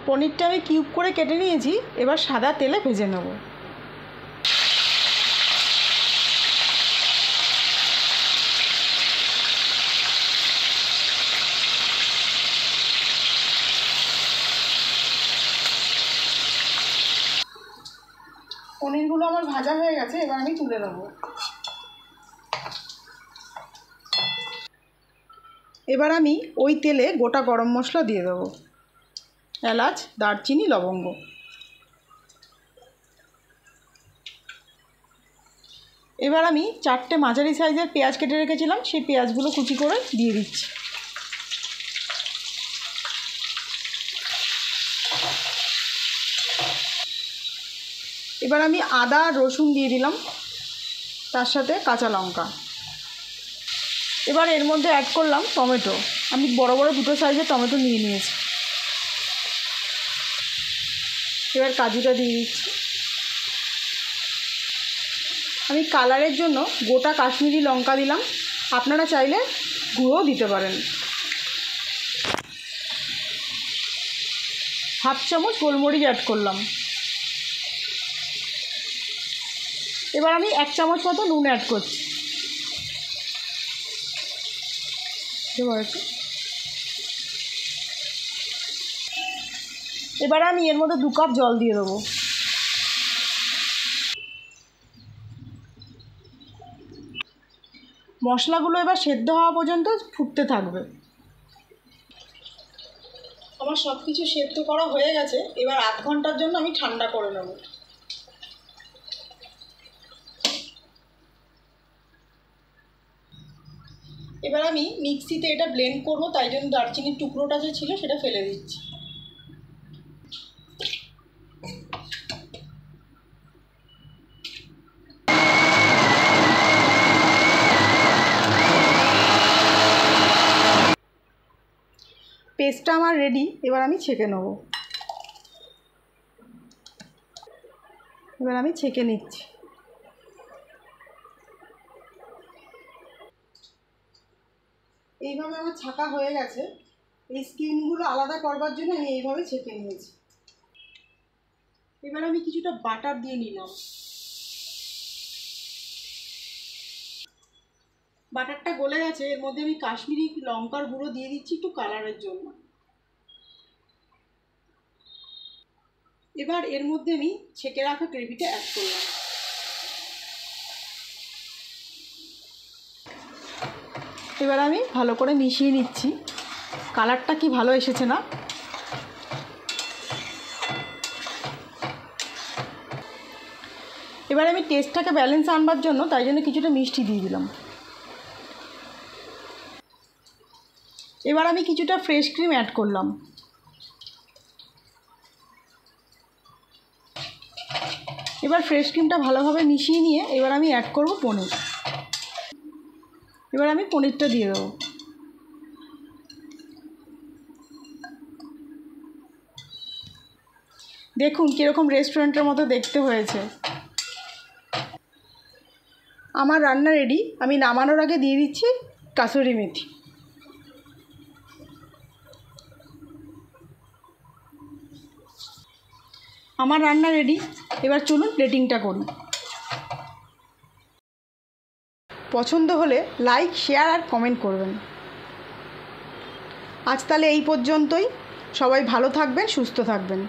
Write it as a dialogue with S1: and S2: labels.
S1: পনিরটা আমি কিউব করে কেটে নিয়েছি, এবার সাদা তেলে ভেজে নেব। পনিরগুলো আমার ভাজা হয়ে গেছে, এবার আমি তুলে নেব। এবার আমি ওই তেলে গোটা গরম মশলা দিয়ে দেবো, এলাচ, দারচিনি, লবঙ্গ। এবার আমি 4টে মাঝারি সাইজের পেঁয়াজ কেটে রেখেছিলাম, সেই পেঁয়াজগুলো কুচি করে দিয়ে দিচ্ছি। এবার আমি আদা আর রসুন দিয়ে দিলাম, তার সাথে কাঁচা লঙ্কা। এবার এর মধ্যে অ্যাড করলাম টমেটো। আমি বড় বড় 2টো সাইজের টমেটো নিয়ে নিয়েছি। এবার কাজুটা দিয়ে দিচ্ছি। আমি কালারের জন্য গোটা কাশ্মীরি লঙ্কা দিলাম, আপনারা চাইলে গুঁড়োও দিতে পারেন। 1/2 চামচ গোলমরিচ অ্যাড করলাম। এবার আমি 1 চামচ মতো নুন অ্যাড করছি। এবার আমি এর মধ্যে 2 কাপ জল দিয়ে দেবো। মশলাগুলো এবার সেদ্ধ হওয়া পর্যন্ত ফুটতে থাকবে। আমার সব কিছু সেদ্ধ করা হয়ে গেছে, এবার 1/2 ঘন্টার জন্য আমি ঠান্ডা করে নেব। এবার আমি মিক্সিতে এটা ব্লেন্ড করব, তাই জন্য দারচিনির টুকরোটা যে ছিল সেটা ফেলে দিচ্ছি। পেস্টটা আমার রেডি, এবার আমি ছেঁকে নেব। এবার আমি ছেঁকে নিচ্ছি। এইভাবে আমার ছাঁকা হয়ে গেছে। এই স্কিনগুলো আলাদা করবার জন্য আমি এইভাবে ছেঁকে নিয়েছি। এবার আমি কিছুটা বাটার দিয়ে নিলাম। বাটারটা গলে গেছে, এর মধ্যে আমি কাশ্মীরি লঙ্কার গুঁড়ো দিয়ে দিচ্ছি একটু কালারের জন্য। এবার এর মধ্যে আমি ছেঁকে রাখা গ্রেভিটা অ্যাড করলাম। এবার আমি ভালো করে মিশিয়ে নিচ্ছি। কালারটা কি ভালো এসেছে না? এবার আমি টেস্টটাকে ব্যালেন্স আনবার জন্য তাই জন্য কিছুটা মিষ্টি দিয়ে দিলাম। এবার আমি কিছুটা ফ্রেশ ক্রিম অ্যাড করলাম। এবার ফ্রেশ ক্রিমটা ভালোভাবে মিশিয়ে নিয়ে এবার আমি অ্যাড করব পনির। এবার আমি পনিরটা দিয়ে দেবো। দেখুন কীরকম রেস্টুরেন্টের মতো দেখতে হয়েছে। আমার রান্না রেডি। আমি নামানোর আগে দিয়ে দিচ্ছি কাসুরি মেথি। আমার রান্না রেডি, এবার চলুন প্লেটিংটা করুন। পছন্দ হলে লাইক, শেয়ার আর কমেন্ট করবেন। আজ তাহলে এই পর্যন্তই। সবাই ভালো থাকবেন, সুস্থ থাকবেন।